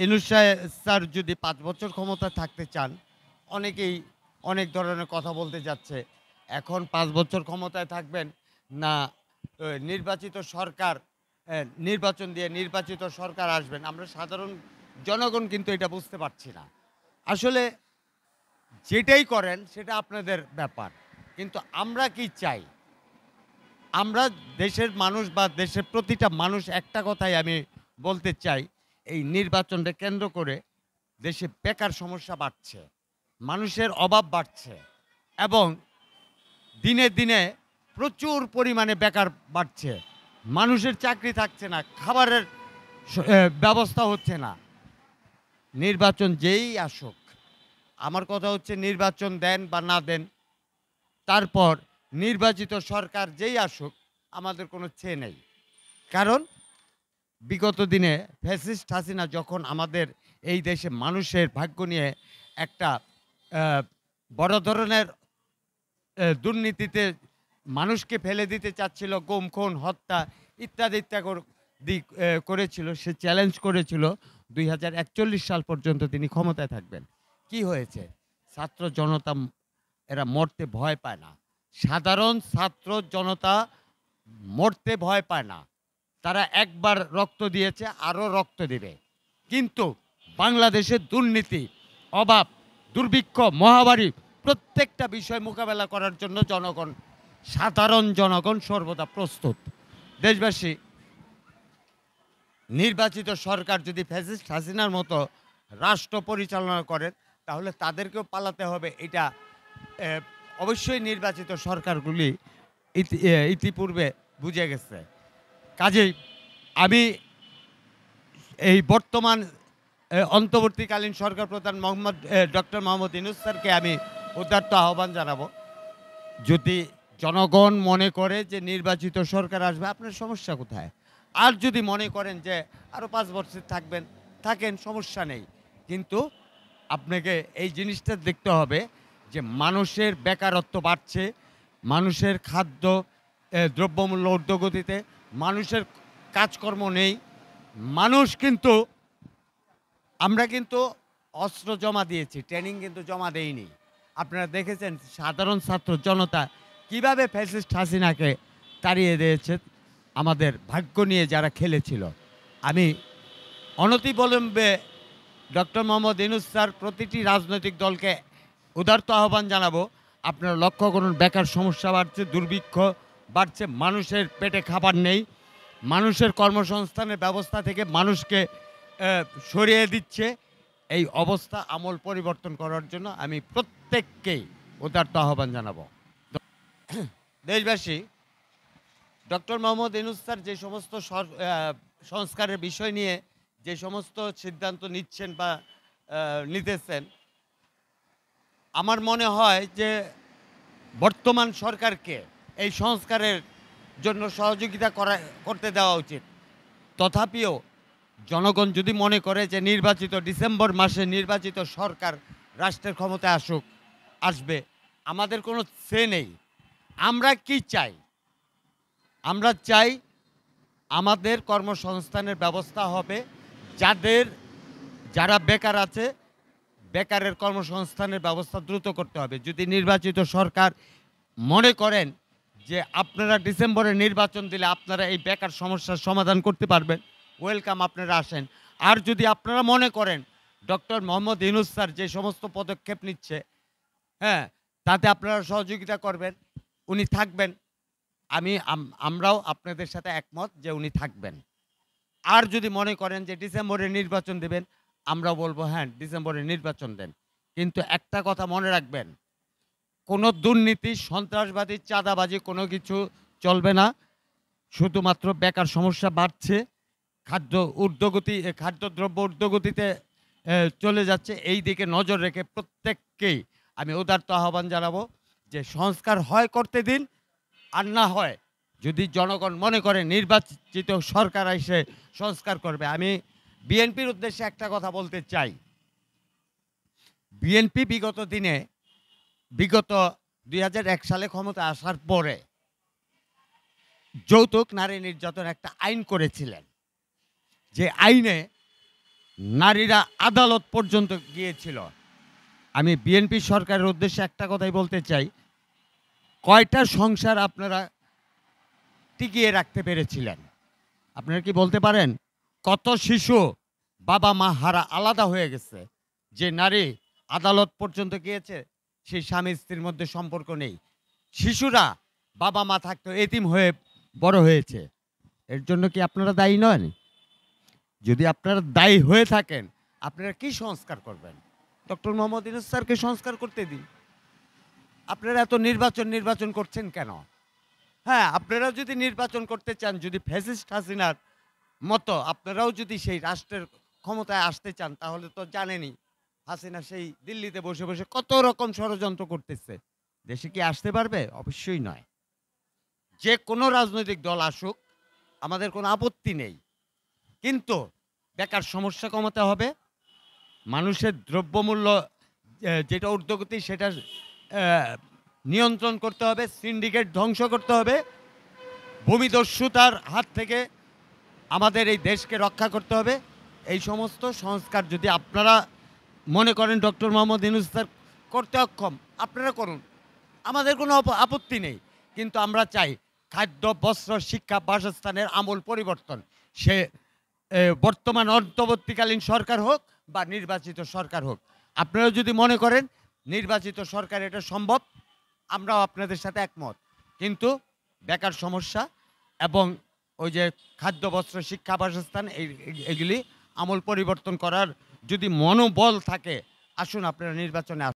Yunus sir যদি ৫ বছর ক্ষমতা থাকতে চান, অনেকেই অনেক ধরনের কথা বলতে যাচ্ছে। এখন ৫ বছর ক্ষমতায় থাকবেন না নির্বাচিত সরকার নির্বাচন দিয়ে নির্বাচিত সরকার আসবেন। আমরা সাধারণ জনগণ কিন্তু এটা বুঝতে পারছি না। আসলে যেটাই করেন সেটা আপনাদের ব্যাপার। কিন্তু আমরা কি চাই? আমরা দেশের মানুষ বা দেশের প্রতিটা মানুষ একটা কথাই আমি বলতে চাই, এই নির্বাচনকে কেন্দ্র করে দেশে বেকার সমস্যা বাড়ছে। মানুষের অভাব বাড়ছে এবং দিনে, দিনে প্রচুর পরিমাণে বেকার বাড়ছে। মানুষের চাকরি থাকছে না, খাবারের ব্যবস্থা হচ্ছে না। নির্বাচন যেই আসুক, আমার কথা হচ্ছে নির্বাচন দেন বা না দেন, তারপর নির্বাচিত সরকার যেই আসুক আমাদের কোনো ছেয়ে নেই। কারণ বিগত দিনে ফ্যাসিস্ট হাসিনা যখন আমাদের এই দেশে মানুষের ভাগ্য নিয়ে একটা আহ, বড় ধরনের দুর্নীতিতে মানুষকে ফেলে দিতে চাচ্ছিল, গুম খুন হত্যা ইত্যাদি ইত্যাদি করেছিল, সে চ্যালেঞ্জ করেছিল ২০৪১ সাল পর্যন্ত তিনি ক্ষমতায় থাকবেন। কি হয়েছে? ছাত্র জনতা এরা মরতে ভয় পায় না। সাধারণ ছাত্র জনতা মরতে ভয় পায় না। তারা একবার রক্ত দিয়েছে, আরও রক্ত দেবে। কিন্তু বাংলাদেশের দুর্নীতি, অভাব, দুর্ভিক্ষ, মহামারী প্রত্যেকটা বিষয় মোকাবেলা করার জন্য জনগণ, সাধারণ জনগণ সর্বদা প্রস্তুত। দেশবাসী, নির্বাচিত সরকার যদি ফ্যাসিস্ট হাসিনার মতো রাষ্ট্র পরিচালনা করেন তাহলে তাদেরকেও পালাতে হবে। এটা অবশ্যই নির্বাচিত সরকারগুলি ইতিপূর্বে বুঝে গেছে। কাজেই আমি এই বর্তমান অন্তর্বর্তীকালীন সরকার প্রধান ডক্টর মোহাম্মদ ইউনূস স্যারকে আমি উদাত্ত আহ্বান জানাবো, যদি জনগণ মনে করে যে নির্বাচিত সরকার আসবে, আপনার সমস্যা কোথায়? আর যদি মনে করেন যে আরও ৫ বছর থাকবেন, থাকেন, সমস্যা নেই। কিন্তু আপনাকে এই জিনিসটা দেখতে হবে যে মানুষের বেকারত্ব বাড়ছে, মানুষের খাদ্য দ্রব্যমূল্য ঊর্ধ্বগতিতে, মানুষের কাজকর্ম নেই। মানুষ কিন্তু, আমরা কিন্তু অস্ত্র জমা দিয়েছি, ট্রেনিং কিন্তু জমা দেইনি। আপনারা দেখেছেন সাধারণ ছাত্র জনতা কিভাবে ফ্যাসিস্ট হাসিনাকে তাড়িয়ে দিয়েছে, আমাদের ভাগ্য নিয়ে যারা খেলেছিল। আমি অনতিবিলম্বে ডক্টর মোহাম্মদ ইউনূস স্যার প্রতিটি রাজনৈতিক দলকে উদারত আহ্বান জানাবো, আপনারা লক্ষ্য করুন বেকার সমস্যা বাড়ছে, দুর্ভিক্ষ বাড়ছে, মানুষের পেটে খাবার নেই, মানুষের কর্মসংস্থানের ব্যবস্থা থেকে মানুষকে সরিয়ে দিচ্ছে। এই অবস্থা আমূল পরিবর্তন করার জন্য আমি প্রত্যেককেই উদারত আহ্বান জানাবো। দেশবাসী, ডক্টর মোহাম্মদ ইউনূস স্যার যে সমস্ত সংস্কারের বিষয় নিয়ে যে সমস্ত সিদ্ধান্ত নিচ্ছেন বা নিতেছেন, আমার মনে হয় যে বর্তমান সরকারকে এই সংস্কারের জন্য সহযোগিতা করতে দেওয়া উচিত। তথাপিও জনগণ যদি মনে করে যে নির্বাচিত ডিসেম্বর মাসে নির্বাচিত সরকার রাষ্ট্রের ক্ষমতায় আসবে, আমাদের কোনো সে নেই। আমরা কি চাই? আমরা চাই আমাদের কর্মসংস্থানের ব্যবস্থা হবে, যারা বেকার আছে বেকারের কর্মসংস্থানের ব্যবস্থা দ্রুত করতে হবে। যদি নির্বাচিত সরকার মনে করেন যে আপনারা ডিসেম্বরে নির্বাচন দিলে আপনারা এই বেকার সমস্যার সমাধান করতে পারবেন, ওয়েলকাম, আপনারা আসেন। আর যদি আপনারা মনে করেন ডক্টর মোহাম্মদ ইউনূস স্যার যে সমস্ত পদক্ষেপ নিচ্ছে, হ্যাঁ, তাতে আপনারা সহযোগিতা করবেন, উনি থাকবেন, আমরাও আপনাদের সাথে একমত যে উনি থাকবেন। আর যদি মনে করেন যে ডিসেম্বরে নির্বাচন দেবেন, আমরা বলবো হ্যাঁ ডিসেম্বরে নির্বাচন দেন। কিন্তু একটা কথা মনে রাখবেন, কোনো দুর্নীতি, সন্ত্রাসবাদী, চাঁদাবাজি কোনো কিছু চলবে না। শুধুমাত্র বেকার সমস্যা বাড়ছে, খাদ্যদ্রব্য ঊর্ধ্বগতিতে চলে যাচ্ছে। এই দিকে নজর রেখে প্রত্যেককেই আমি উদারত আহ্বান জানাবো যে সংস্কার হয় করতে দিন, আর না হয় যদি জনগণ মনে করে নির্বাচিত সরকার এসে সংস্কার করবে। আমি বিএনপির উদ্দেশ্যে একটা কথা বলতে চাই। বিএনপি বিগত ২০০১ সালে ক্ষমতা আসার পরে যৌতুক নারী নির্যাতন একটা আইন করেছিলেন, যে আইনে নারীরা আদালত পর্যন্ত গিয়েছিল। আমি বিএনপি সরকারের উদ্দেশ্যে একটা কথাই বলতে চাই, কয়টা সংসার আপনারা টিকিয়ে রাখতে পেরেছিলেন? আপনারা কি বলতে পারেন? কত শিশু বাবা মা হারা আলাদা হয়ে গেছে। যে নারী আদালত পর্যন্ত গিয়েছে, সেই স্বামী স্ত্রীর মধ্যে সম্পর্ক নেই। শিশুরা বাবা মা থাকতো এতিম হয়ে বড় হয়েছে। এর জন্য কি আপনারা দায়ী নন? যদি আপনারা দায়ী হয়ে থাকেন, আপনারা কি সংস্কার করবেন? ডক্টর মোহাম্মদ ইউনূস স্যারকে সংস্কার করতে দিন। আপনারা এত নির্বাচন করছেন কেন? হ্যাঁ, আপনারা যদি নির্বাচন করতে চান, যদি ফ্যাসিস্ট হাসিনার মতো আপনারাও যদি সেই রাষ্ট্রের ক্ষমতায় আসতে চান, তাহলে তো জানেনই হাসিনা সেই দিল্লিতে বসে বসে কত রকম ষড়যন্ত্র করতেছে। দেশে কি আসতে পারবে? অবশ্যই নয়। যে কোনো রাজনৈতিক দল আসুক, আমাদের কোনো আপত্তি নেই। কিন্তু বেকার সমস্যা কমাতে হবে। মানুষের দ্রব্যমূল্য যেটা ঊর্ধ্বগতি সেটা নিয়ন্ত্রণ করতে হবে। সিন্ডিকেট ধ্বংস করতে হবে। ভূমিদস্যুতার হাত থেকে আমাদের এই দেশকে রক্ষা করতে হবে। এই সমস্ত সংস্কার যদি আপনারা মনে করেন ডক্টর মোহাম্মদ ইউনূস স্যার করতে অক্ষম, আপনারা করুন। আমাদের কোনো আপত্তি নেই। কিন্তু আমরা চাই খাদ্য, বস্ত্র, শিক্ষা, বাসস্থানের আমূল পরিবর্তন। সে বর্তমান অন্তর্বর্তীকালীন সরকার হোক বা নির্বাচিত সরকার হোক। আপনারা যদি মনে করেন নির্বাচিত সরকার এটা সম্ভব, আমরাও আপনাদের সাথে একমত। কিন্তু বেকার সমস্যা এবং ওই যে খাদ্য, বস্ত্র, শিক্ষা, বাসস্থান এগুলি আমূল পরিবর্তন করার যদি মনোবল থাকে, আসুন আপনারা নির্বাচনে আসুন।